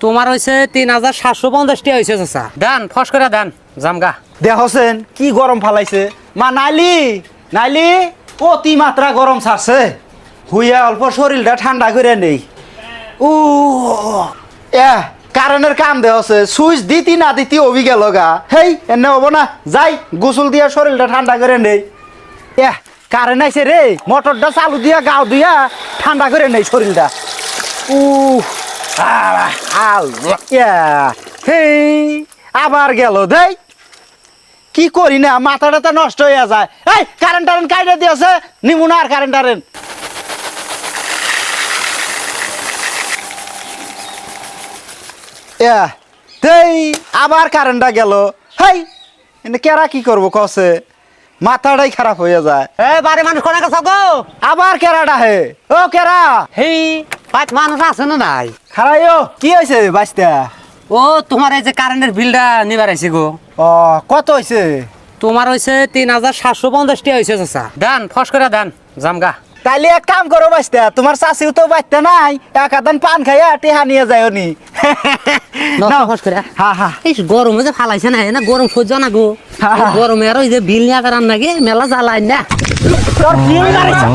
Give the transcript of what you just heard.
তোমার হয়েছে 3750 টাকা হয়েছে চাচা। দেন ফস করে দেন জামগা। দেখছেন কি গরম ফালাইছে মা নাইলি নাইলি অতি মাত্রা গরম ছাড়ছে হুইয়া অল্প শরীরটা ঠান্ডা করে নেই ও এ কারেন্টের কাম দেওয়াছে সুইচ দিতি না দিতি অভি গেল গা হেই এনে হবো না যাই গোসল দিয়া শরীরটা ঠান্ডা করে নেই এ কারেন্ট আইছে রে মোটরটা চালু দিয়া গাও দিয়া ঠান্ডা করে নেই শরীরটা উ হেই আবার গেল দেই কি করি না মাথাটা তো নষ্ট হয়ে যায় এই কারেন্ট টারেন্ট কাইটে দিয়েছে নিমুনা আর কারেন্ট টারেন্ট তেই আবার কারেন্টটা গেল হেই এনে কেরা কি করবো কসে মাথাটাই খারাপ হয়ে যায় এ বাড়ি মানুষ কোনে গেছ গো? আবার কেরাটা হে ও কেরা হেই পাঁচ মানুষ আছে না নাই? খারাই ও কি হয়েছে বাঁচতা ও তোমার এই যে কারেন্টের বিলটা নিবার আইছি গো। ও কত হয়েছে তোমার হয়েছে 3750 টাকা হয়েছে চাচা। দেন ফস করে দেন জামগা। তাইলে এক কাম করো বাঁচতা তোমার চাষিও তো বাঁচতে নাই এক আদান পান খাইয়া টেহা নিয়ে যায় নি ফস করে হা হা এই গরমে যে ফালাইছে না গরম সহ্য না গো। গরমে আর ওই যে বিল নিয়ে বেড়ান নাকি মেলা জ্বালাই না। তোর বিল মারিছে